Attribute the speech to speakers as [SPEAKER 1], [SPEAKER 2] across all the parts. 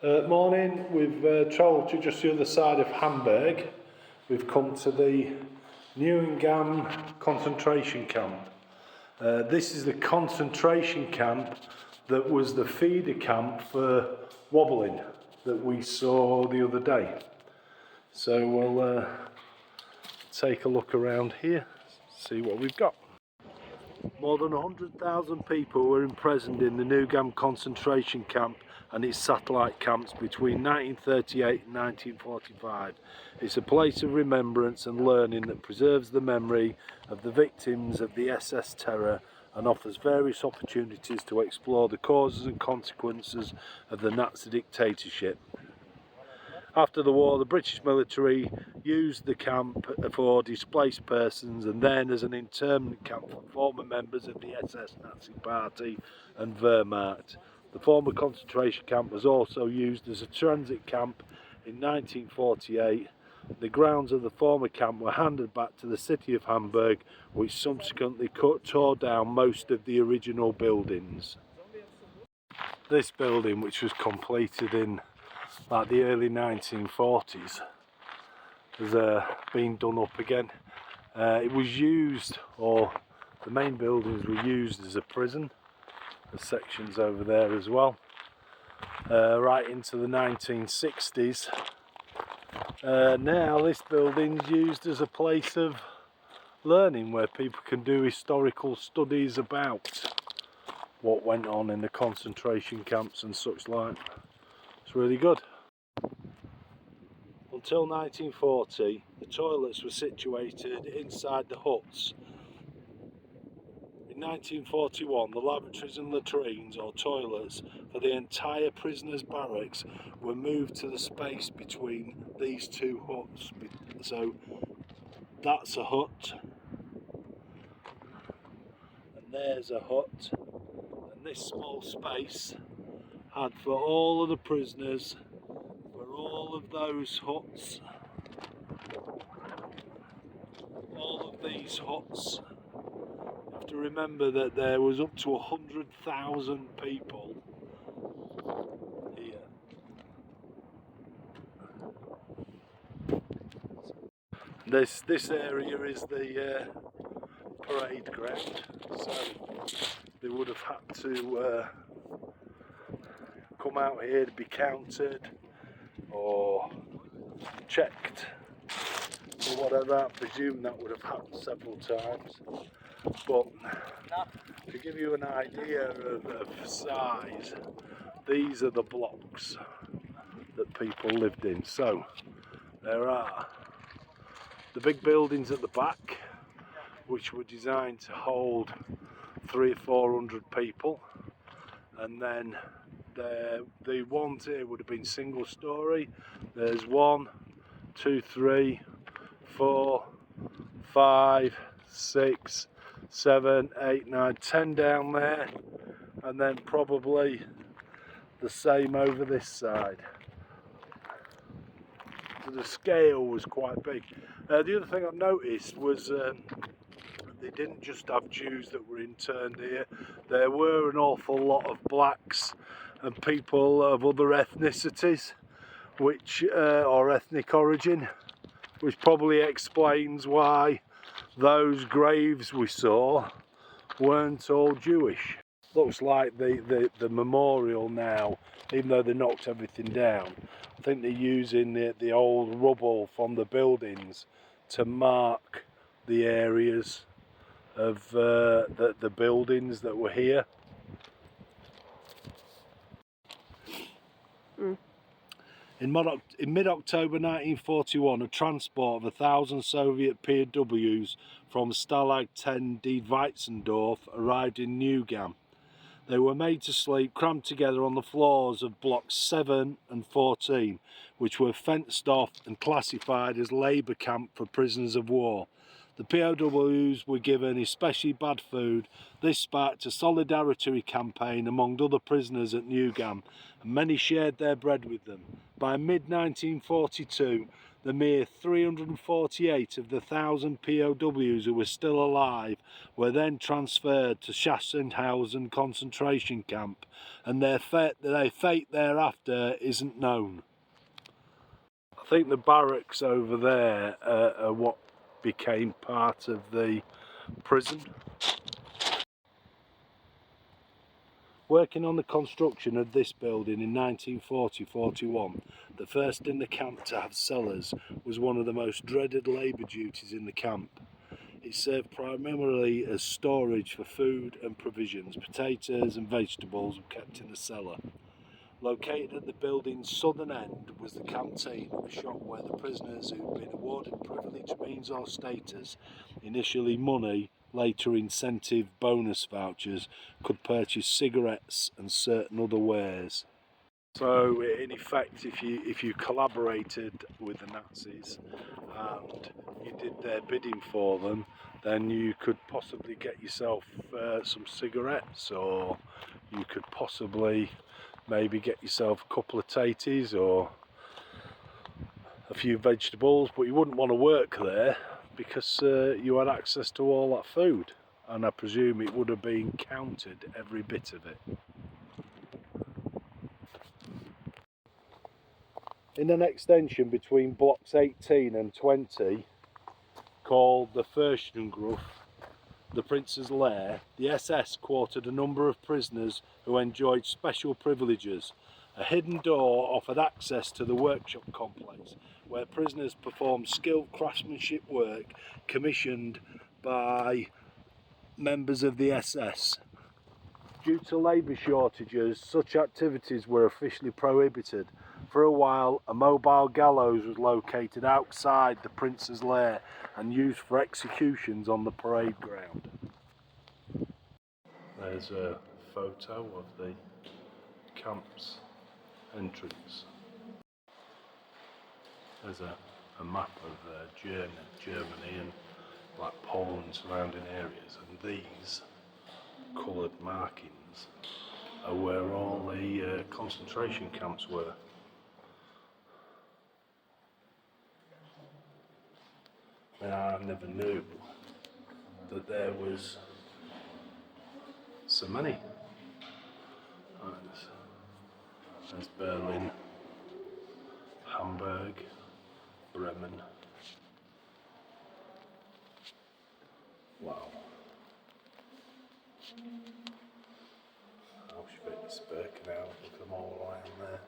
[SPEAKER 1] Morning, we've travelled to just the other side of Hamburg. We've come to the Neuengamme concentration camp. This is the concentration camp that was the feeder camp for wobbling that we saw the other day. So we'll take a look around here, see what we've got. More than 100,000 people were imprisoned in the Neuengamme concentration camp and its satellite camps between 1938 and 1945. It's a place of remembrance and learning that preserves the memory of the victims of the SS terror and offers various opportunities to explore the causes and consequences of the Nazi dictatorship. After the war, the British military used the camp for displaced persons and then as an internment camp for former members of the SS Nazi Party and Wehrmacht. The former concentration camp was also used as a transit camp in 1948. The grounds of the former camp were handed back to the city of Hamburg, which subsequently tore down most of the original buildings. This building, which was completed in the early 1940s, has been done up again. It was used, or the main buildings were used as a prison. There's sections over there as well, right into the 1960s. Now this building's used as a place of learning where people can do historical studies about what went on in the concentration camps and such like. It's really good. Until 1940, the toilets were situated inside the huts. In 1941, the lavatories and latrines, or toilets, for the entire prisoners' barracks were moved to the space between these two huts. So that's a hut, and there's a hut, and this small space had for all of the prisoners, for all of those huts, all of these huts. You have to remember that there was up to 100,000 people here. This area is the parade ground, so they would have had to come out here to be counted or checked or whatever. I presume that would have happened several times, but to give you an idea of size, these are the blocks that people lived in. So there are the big buildings at the back, which were designed to hold 300 or 400 people, and then the ones here would have been single story. There's 1, 2, 3, 4, 5, 6, 7, 8, 9, 10 down there, and then probably the same over this side. So the scale was quite big. The other thing I noticed was they didn't just have Jews that were interned here. There were an awful lot of blacks and people of other ethnicities, which or ethnic origin, which probably explains why those graves we saw weren't all Jewish. Looks like the memorial now, even though they knocked everything down, I think they're using the old rubble from the buildings to mark the areas of the buildings that were here. In mid-October 1941, a transport of 1,000 Soviet POWs from Stalag 10 D Weitzendorf arrived in Neuengamme. They were made to sleep crammed together on the floors of blocks 7 and 14, which were fenced off and classified as labour camp for prisoners of war. The POWs were given especially bad food. This sparked a solidarity campaign among other prisoners at Neuengamme, and many shared their bread with them. By mid-1942, the mere 348 of the 1,000 POWs who were still alive were then transferred to Sachsenhausen concentration camp, and their fate thereafter isn't known. I think the barracks over there are what became part of the prison. Working on the construction of this building in 1940-41, the first in the camp to have cellars was one of the most dreaded labour duties in the camp. It served primarily as storage for food and provisions. Potatoes and vegetables were kept in the cellar. Located at the building's southern end was the canteen, a shop where the prisoners who'd been awarded privileged means or status, initially money, later incentive bonus vouchers, could purchase cigarettes and certain other wares. So in effect, if you collaborated with the Nazis and you did their bidding for them, then you could possibly get yourself some cigarettes, or you could possibly maybe get yourself a couple of taties or a few vegetables, but you wouldn't want to work there because you had access to all that food, and I presume it would have been counted, every bit of it. In an extension between blocks 18 and 20, called the Fürstengruft, the Prince's Lair, the SS quartered a number of prisoners who enjoyed special privileges. A hidden door offered access to the workshop complex, where prisoners performed skilled craftsmanship work commissioned by members of the SS. Due to labour shortages, such activities were officially prohibited. For a while, a mobile gallows was located outside the Prince's Lair and used for executions on the parade ground. There's a photo of the camp's entrance. There's a map of Germany and like Poland surrounding areas, and these coloured markings are where all the concentration camps were. I never knew that there was so many. There's Berlin, Hamburg, Bremen. Wow. Auschwitz, Birkenau, look at them all around there.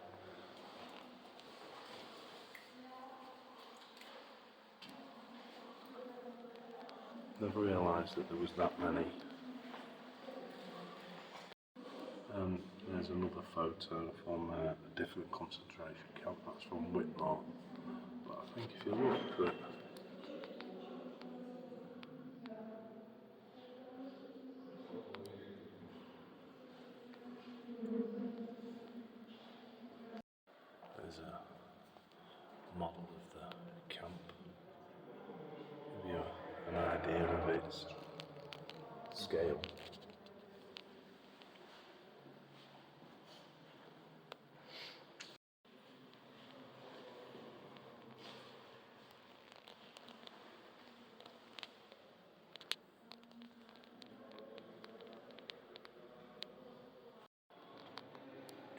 [SPEAKER 1] Never realised that there was that many. There's another photo from a different concentration camp, that's from Whitmore. But I think if you look at there's a model of the camp, give you an idea of its scale.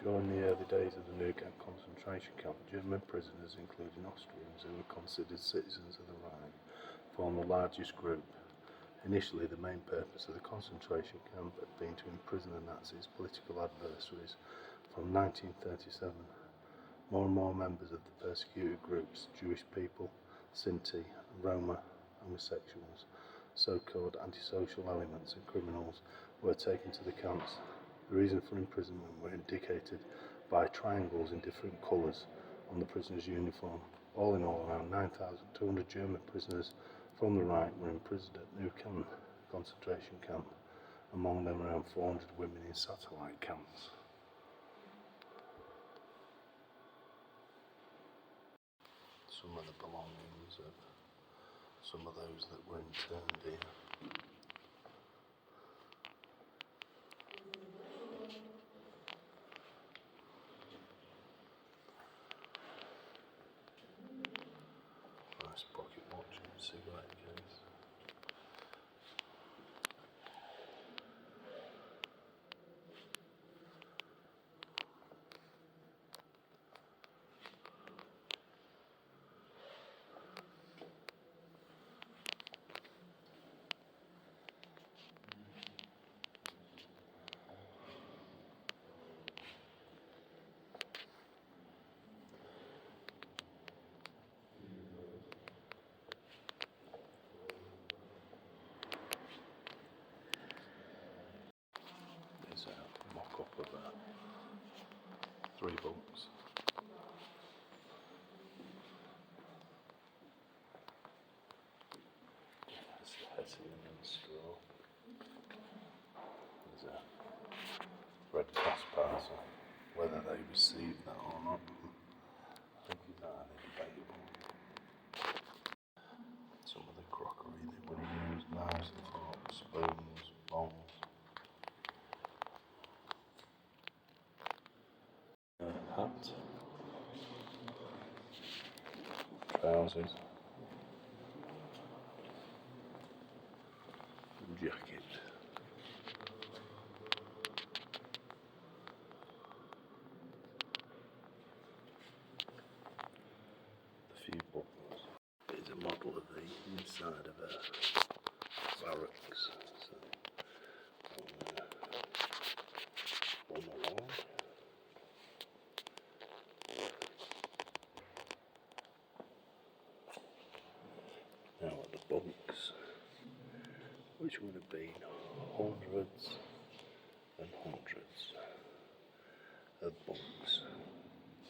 [SPEAKER 1] During the early days of the New Camp concentration camp, German prisoners, including Austrians who were considered citizens of the Reich, formed the largest group. Initially, the main purpose of the concentration camp had been to imprison the Nazis' political adversaries. From 1937, more and more members of the persecuted groups, Jewish people, Sinti, Roma, homosexuals, so-called antisocial elements and criminals, were taken to the camps. The reason for imprisonment were indicated by triangles in different colours on the prisoner's uniform. All in all, around 9,200 German prisoners from the Reich were imprisoned at New Camp concentration camp, among them around 400 women in satellite camps. Some of the belongings of some of those that were interned here. cigarette case. There's a mock-up of 3 bunks. There's the hessian and straw. There's a Red Cross parcel. Whether they received that or not, I think it's highly debatable. Some of the crockery they would have used, knives and forks, spoons, bowls. Hat, trousers, jacket. A few buttons. Here's a model of the inside of a barracks. So, on the wall. Now at the bunks, which would have been hundreds and hundreds of bunks,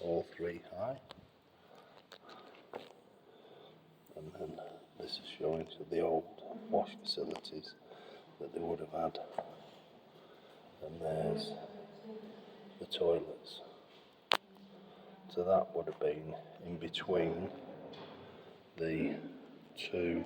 [SPEAKER 1] all 3 high. And then this is showing the old wash facilities that they would have had. And there's the toilets. So that would have been in between the 2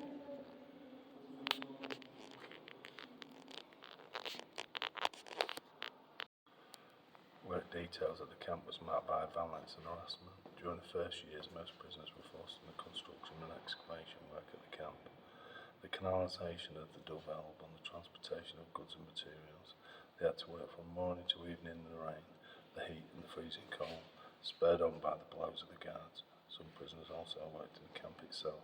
[SPEAKER 1] work details at the camp was marked by violence and harassment. During the first years, most prisoners were forced in the construction and excavation work at the camp. The canalisation of the Dove Elbe and the transportation of goods and materials. They had to work from morning to evening in the rain, the heat and the freezing cold, spurred on by the blows of the guards. Some prisoners also worked in the camp itself.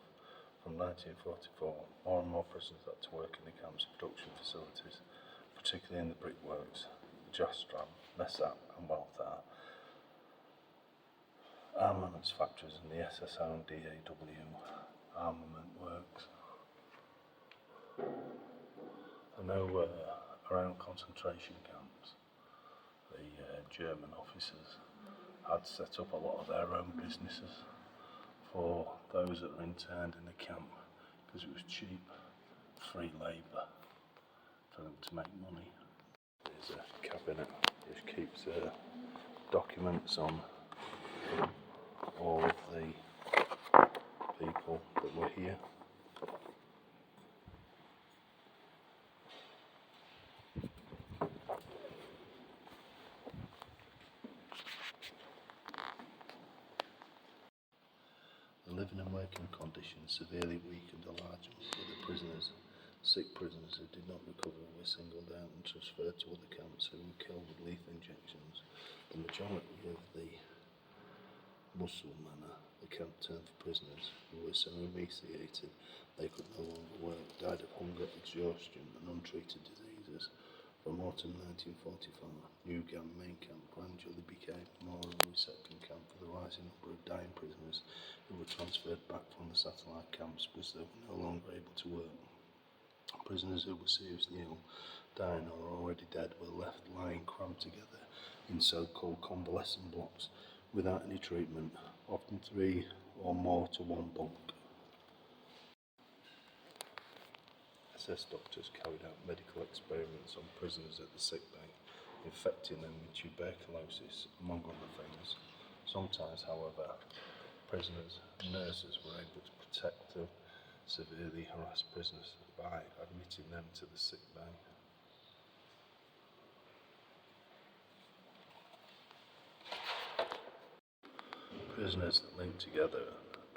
[SPEAKER 1] From 1944, more and more prisoners had to work in the camp's production facilities, particularly in the brickworks, the Jostram, Messap and Welfare, armaments factories and the SSO and DAW armament works. I know around concentration camps, the German officers had set up a lot of their own businesses for those that were interned in the camp because it was cheap, free labour for them to make money. There's a cabinet which keeps documents on all of the people that were here. The living and working conditions severely weakened a large number of the prisoners. Sick prisoners who did not recover were singled out and transferred to other camps who were killed with lethal injections. The majority of the Musulmana, the camp term for prisoners who were so emaciated they could no longer work, died of hunger, exhaustion and untreated diseases. From autumn 1945, New Gam main camp gradually became more of a reception camp for the rising number of dying prisoners who were transferred back from the satellite camps because they were no longer able to work. Prisoners who were seriously ill, dying or already dead were left lying crammed together in so-called convalescent blocks without any treatment, often 3 or more to 1 bunk. SS doctors carried out medical experiments on prisoners at the sick bay, infecting them with tuberculosis, among other things. Sometimes, however, prisoners and nurses were able to protect the severely harassed prisoners by admitting them to the sick bay. Prisoners that linked together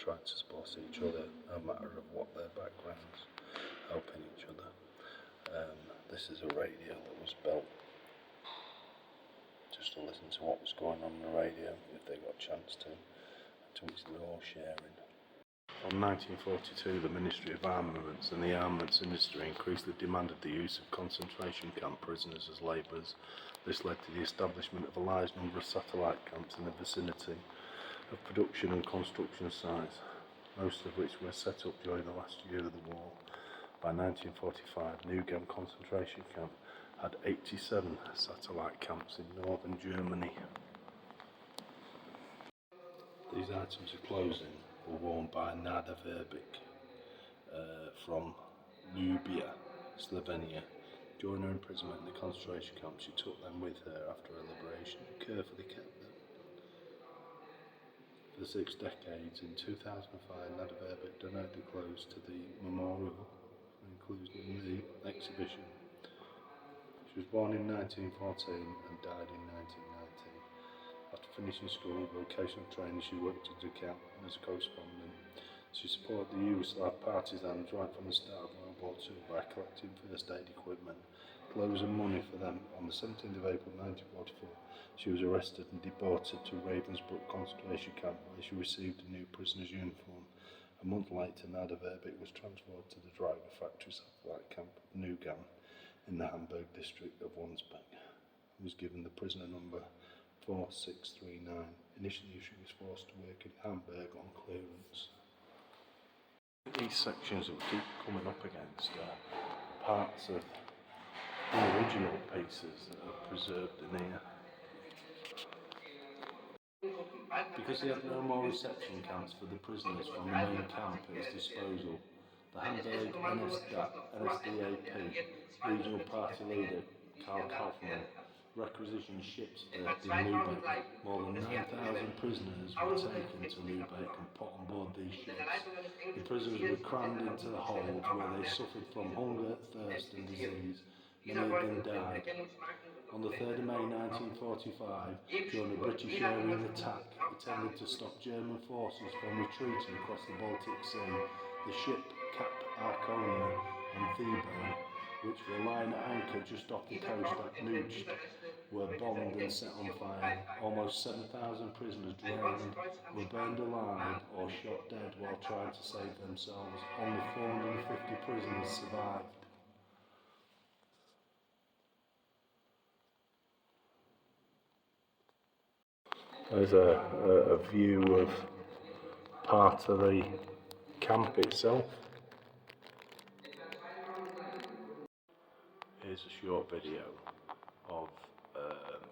[SPEAKER 2] trying to support each other, no matter of what their backgrounds, helping each other. This is a radio that was built just to listen to what was going on the radio, if they got a chance to which they were all sharing. From 1942, the Ministry of Armaments and the armaments industry increasingly demanded the use of concentration camp prisoners as labourers. This led to the establishment of a large number of satellite camps in the vicinity of production and construction sites, most of which were set up during the last year of the war. By 1945, Neuengamme concentration camp had 87 satellite camps in northern Germany. These items of clothing were worn by Nada Verbeek from Ljubija, Slovenia. During her imprisonment in the concentration camp, she took them with her after her liberation and carefully kept them. For 6 decades, in 2005, Nada Verbeek donated clothes to the memorial, included in the exhibition. She was born in 1914 and died in 1990. After finishing school and vocational training, she worked as a accountant and as a correspondent. She supported the Yugoslav partisans right from the start of World War II by collecting first aid equipment, clothes and money for them. On the 17th of April 1944, she was arrested and deported to Ravensbrück concentration camp, where she received a new prisoner's uniform. A month later, Nada Verbeek was transferred to the Driver Factory satellite camp of Neuengamme in the Hamburg district of Wandsbek. She was given the prisoner number 4639. Initially, she was forced to work in Hamburg on clearance. These sections that we keep coming up against are parts of the original pieces that are preserved in here. Because they had no more reception camps for the prisoners from the main camp at his disposal, the Hamburg NSDAP regional party leader Karl Kaufmann requisitioned ships berthed in Lübeck. More than 9,000 prisoners were taken to Lübeck and put on board these ships. The prisoners were crammed into the holds where they suffered from hunger, thirst and disease. Many of them died. On the 3rd of May 1945, during a British aerial attack intended to stop German forces from retreating across the Baltic Sea, the ship Cap Arcona and Thebo, which were lying at anchor just off the coast at Nucht, were bombed and set on fire. Almost 7,000 prisoners drowned, were burned alive or shot dead while trying to save themselves. Only 450 prisoners survived. There's a view of part of the camp itself. Here's a short video of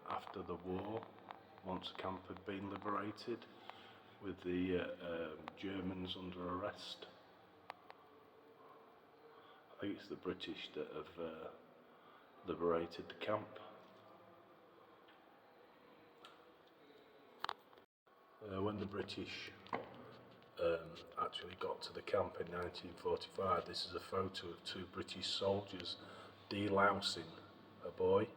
[SPEAKER 2] after the war, once the camp had been liberated, with the Germans under arrest. I think it's the British that have liberated the camp. When the British actually got to the camp in 1945, this is a photo of 2 British soldiers delousing a boy.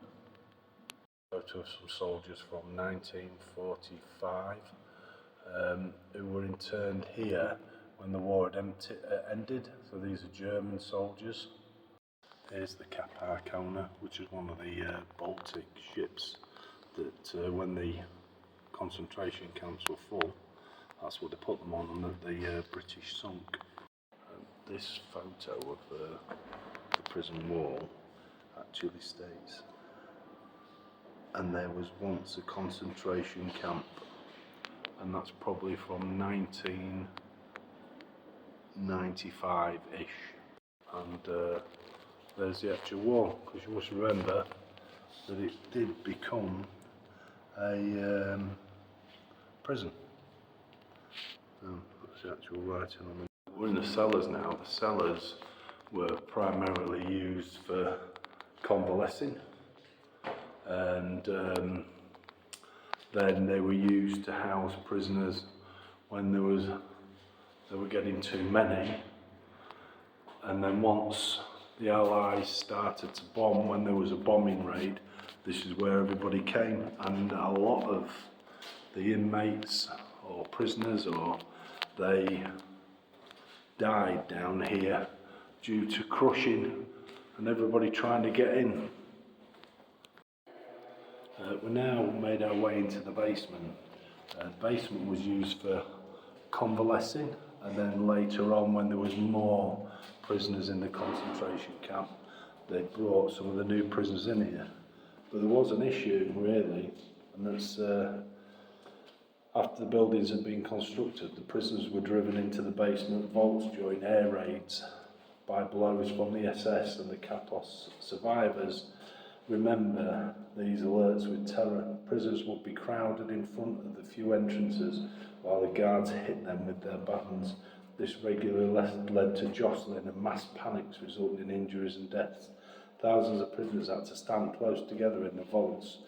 [SPEAKER 2] Photo of some soldiers from 1945 who were interned here when the war had ended. So these are German soldiers. Here's the Cap Arcona, which is one of the Baltic ships that when the concentration camps were full, that's what they put them on, and the British sunk. This photo of the prison wall actually states, and there was once a concentration camp, and that's probably from 1995-ish. And there's the actual wall, because you must remember that it did become a prison. That's the actual writing on the... We're in the cellars now. The cellars were primarily used for convalescing, and then they were used to house prisoners when they were getting too many. And then once the Allies started to bomb, when there was a bombing raid, this is where everybody came, and a lot of the inmates or prisoners or
[SPEAKER 1] they died down here due to crushing and everybody trying to get in. We now made our way into the basement. The basement was used for convalescing, and then later on, when there was more prisoners in the concentration camp, they brought some of the new prisoners in here. But there was an issue, really, and that's after the buildings had been constructed, the prisoners were driven into the basement vaults during air raids by blows from the SS and the Kapos. Survivors remember these alerts with terror. Prisoners would be crowded in front of the few entrances while the guards hit them with their batons. This regularly led to jostling and mass panics, resulting in injuries and deaths. Thousands of prisoners had to stand close together in the vaults,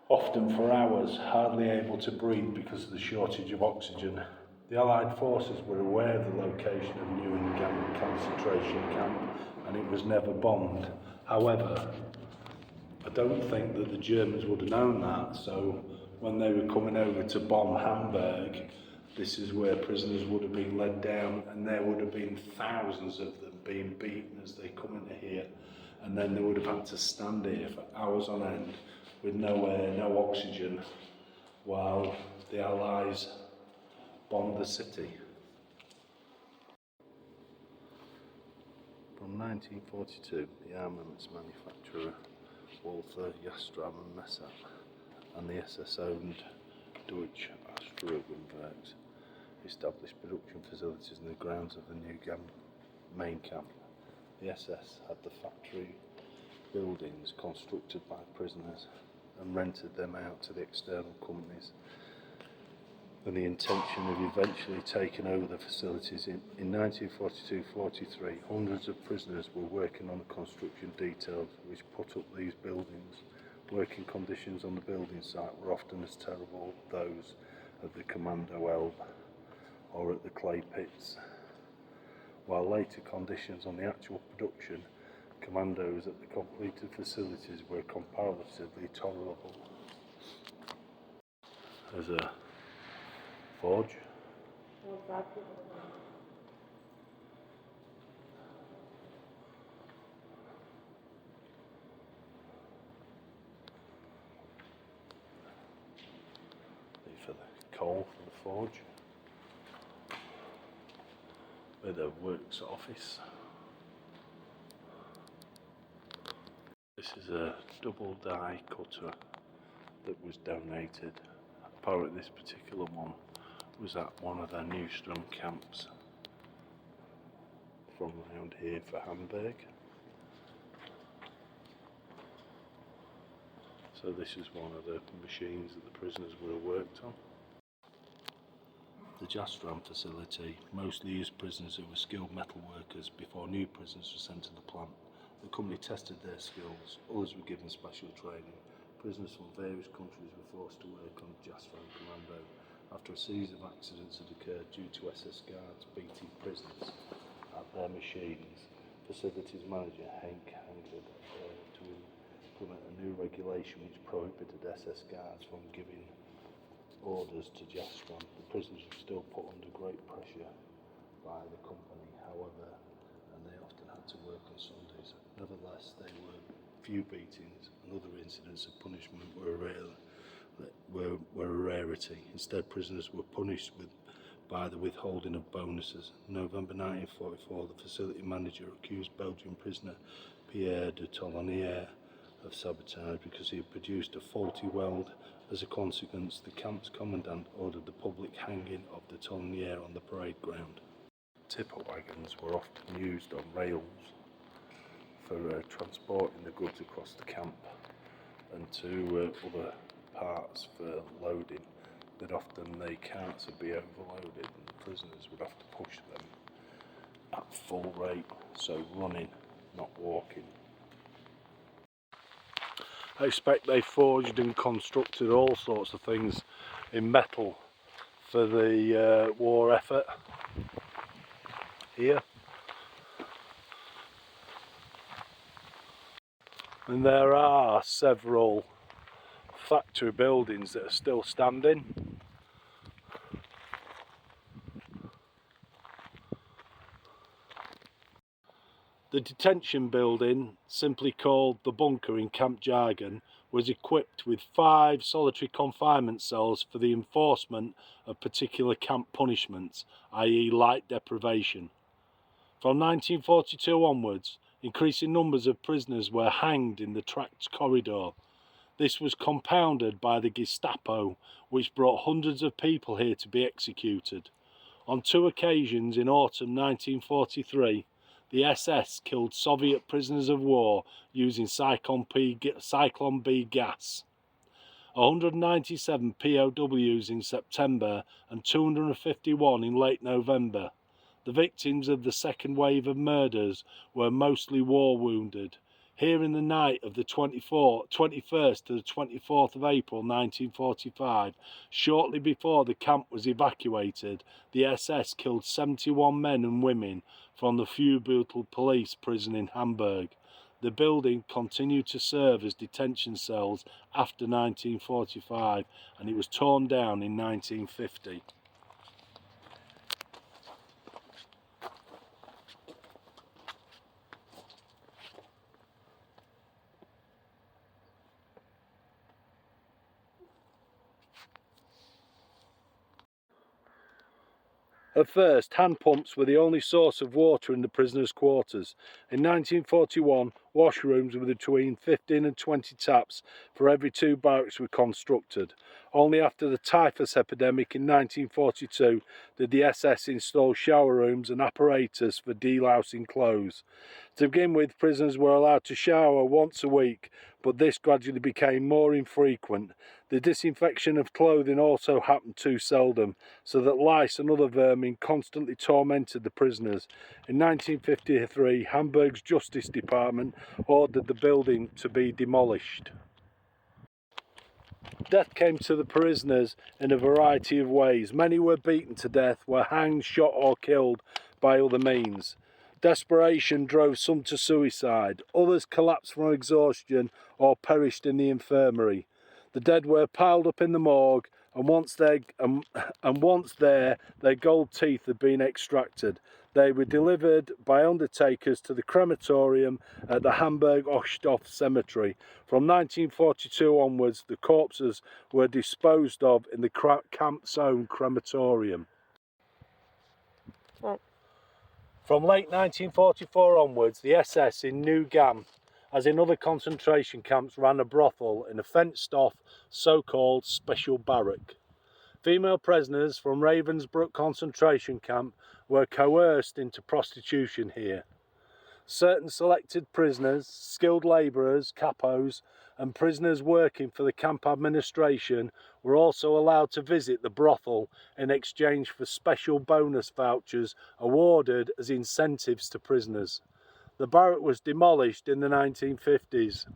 [SPEAKER 1] often for hours, hardly able to breathe because of the shortage of oxygen. The Allied forces were aware of the location of Neuengamme concentration camp, and it was never bombed. However, I don't think that the Germans would have known that, so when they were coming over to bomb Hamburg, this is where prisoners would have been led down, and there would have been thousands of them being beaten as they come into here, and then they would have had to stand here for hours on end with no air, no oxygen, while the Allies bombed the city. From 1942, the armaments manufacturer Walther, Jastram and Messat and the SS-owned Deutsche Astrogrenwerks established production facilities in the grounds of the Neuengamme main camp. The SS had the factory buildings constructed by prisoners and rented them out to the external companies, and the intention of eventually taking over the facilities. In 1942-43, hundreds of prisoners were working on the construction details which put up these buildings. Working conditions on the building site were often as terrible as those of the Commando Elbe or at the clay pits, while later conditions on the actual production commandos at the completed facilities were comparatively tolerable. There's a forge. For the coal for the forge. With a works office. This is a double die cutter that was donated. Apparently this particular one was at one of their Newstrom camps from around here for Hamburg. So this is one of the machines that the prisoners would have worked on. The Jastram facility mostly used prisoners who were skilled metal workers before new prisoners were sent to the plant. The company tested their skills, others were given special training. Prisoners from various countries were forced to work on Jastram Commando. After a series of accidents had occurred due to SS guards beating prisoners at their machines, facilities manager Henk Hangred to implement a new regulation which prohibited SS guards from giving orders to Jastram. The prisoners were still put under great pressure by the company, however, and they often had to work on Sundays. Nevertheless, there were few beatings, and other incidents of punishment were a rarity. Instead, prisoners were punished by the withholding of bonuses. In November 1944, the facility manager accused Belgian prisoner Pierre de Tolonnier of sabotage because he had produced a faulty weld. As a consequence, the camp's commandant ordered the public hanging of de Tolonnier on the parade ground. Tipper wagons were often used on rails for transporting the goods across the camp and to other parts for loading. But often the carts would be overloaded and the prisoners would have to push them at full rate, so running, not walking. I expect they forged and constructed all sorts of things in metal for the war effort here. And there are several factory buildings that are still standing. The detention building, simply called the bunker in camp jargon, was equipped with 5 solitary confinement cells for the enforcement of particular camp punishments, i.e. light deprivation. From 1942 onwards, increasing numbers of prisoners were hanged in the tracked corridor. This was compounded by the Gestapo, which brought hundreds of people here to be executed. On 2 occasions in autumn 1943, the SS killed Soviet prisoners of war using Cyclone B gas. 197 POWs in September and 251 in late November. The victims of the second wave of murders were mostly war wounded. Here in the night of the 21st to the 24th of April 1945, shortly before the camp was evacuated, the SS killed 71 men and women from the Führerbutel police prison in Hamburg. The building continued to serve as detention cells after 1945, and it was torn down in 1950. At first, hand pumps were the only source of water in the prisoners' quarters. In 1941, washrooms with between 15 and 20 taps for every 2 barracks were constructed. Only after the typhus epidemic in 1942 did the SS install shower rooms and apparatus for delousing clothes. To begin with, prisoners were allowed to shower once a week, but this gradually became more infrequent. The disinfection of clothing also happened too seldom, so that lice and other vermin constantly tormented the prisoners. In 1953, Hamburg's Justice Department ordered the building to be demolished. Death came to the prisoners in a variety of ways. Many were beaten to death, were hanged, shot or killed by other means. Desperation drove some to suicide. Others collapsed from exhaustion or perished in the infirmary. The dead were piled up in the morgue, and once there, their gold teeth had been extracted. They were delivered by undertakers to the crematorium at the Hamburg Osthof Cemetery. From 1942 onwards, the corpses were disposed of in the camp's own crematorium. From late 1944 onwards, the SS in New Gam, as in other concentration camps, ran a brothel in a fenced-off, so-called special barrack. Female prisoners from Ravensbrück concentration camp were coerced into prostitution here. Certain selected prisoners, skilled labourers, capos, and prisoners working for the camp administration were also allowed to visit the brothel in exchange for special bonus vouchers awarded as incentives to prisoners. The barrack was demolished in the 1950s.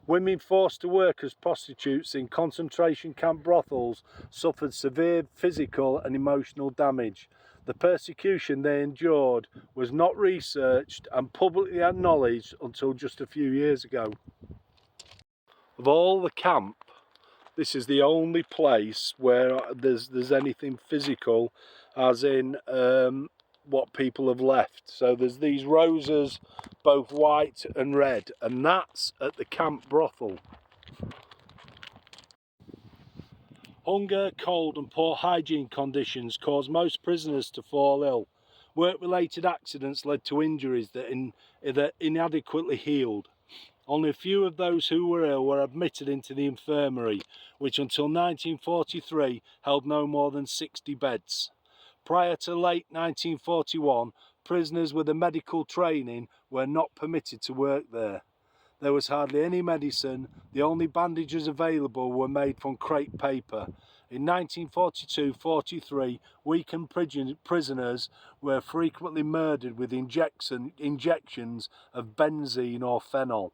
[SPEAKER 1] Women forced to work as prostitutes in concentration camp brothels suffered severe physical and emotional damage. The persecution they endured was not researched and publicly acknowledged until just a few years ago. Of all the camp, this is the only place where there's anything physical, as in what people have left. So there's these roses, both white and red, and that's at the camp brothel. Hunger, cold and poor hygiene conditions caused most prisoners to fall ill. Work-related accidents led to injuries that inadequately healed. Only a few of those who were ill were admitted into the infirmary, which until 1943 held no more than 60 beds. Prior to late 1941, prisoners with a medical training were not permitted to work there. There was hardly any medicine. The only bandages available were made from crepe paper. In 1942-43, weakened prisoners were frequently murdered with injections of benzene or phenol.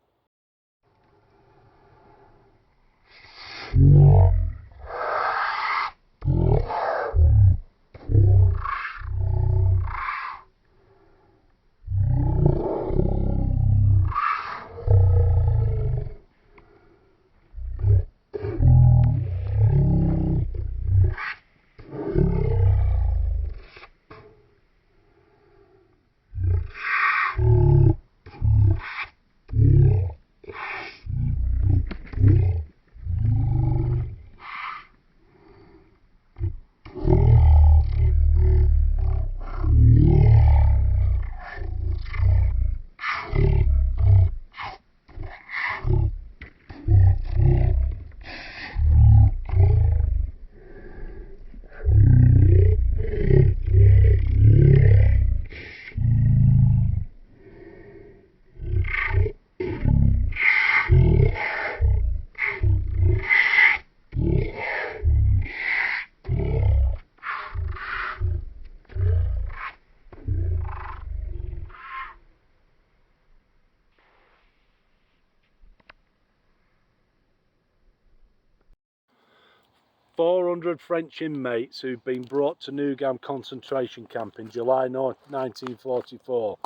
[SPEAKER 1] 400 French inmates who'd been brought to Neuengamme concentration camp in July 1944.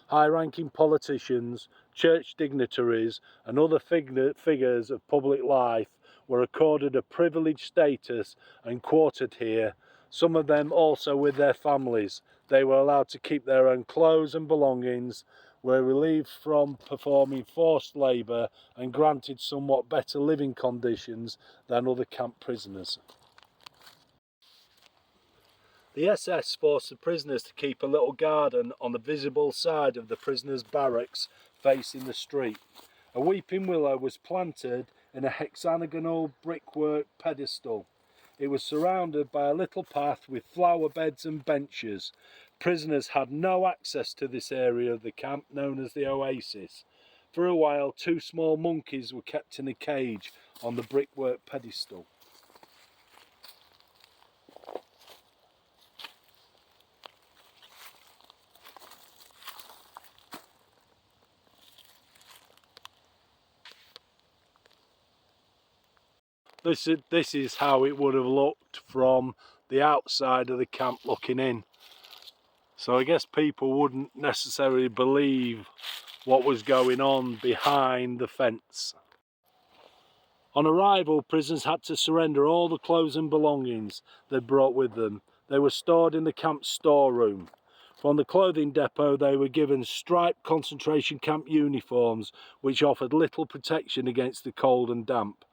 [SPEAKER 1] High-ranking politicians, church dignitaries and other figures of public life were accorded a privileged status and quartered here, some of them also with their families. They were allowed to keep their own clothes and belongings, were relieved from performing forced labour and granted somewhat better living conditions than other camp prisoners. The SS forced the prisoners to keep a little garden on the visible side of the prisoners' barracks facing the street. A weeping willow was planted in a hexagonal brickwork pedestal. It was surrounded by a little path with flower beds and benches. Prisoners had no access to this area of the camp known as the Oasis. For a while, 2 small monkeys were kept in a cage on the brickwork pedestal. This is how it would have looked from the outside of the camp looking in. So I guess people wouldn't necessarily believe what was going on behind the fence. On arrival, prisoners had to surrender all the clothes and belongings they brought with them. They were stored in the camp storeroom. From the clothing depot, they were given striped concentration camp uniforms, which offered little protection against the cold and damp.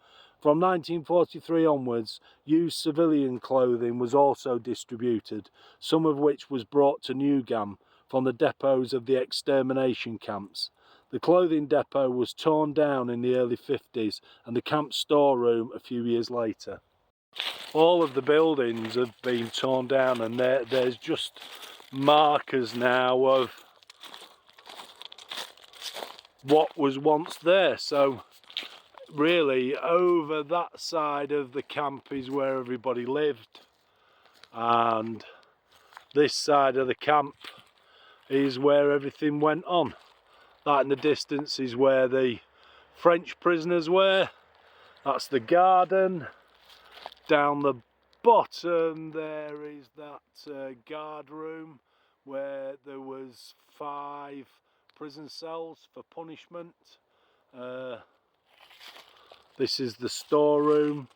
[SPEAKER 1] From 1943 onwards, used civilian clothing was also distributed, some of which was brought to Neuengamme from the depots of the extermination camps. The clothing depot was torn down in the early 50s and the camp storeroom a few years later. All of the buildings have been torn down and there's just markers now of what was once there. So really over that side of the camp is where everybody lived, and this side of the camp is where everything went on. That in the distance is where the French prisoners were. That's the garden. Down the bottom there is that guard room where there was 5 prison cells for punishment. This is the storeroom,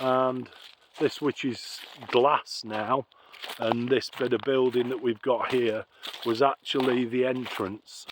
[SPEAKER 1] and this, which is glass now, and this bit of building that we've got here was actually the entrance.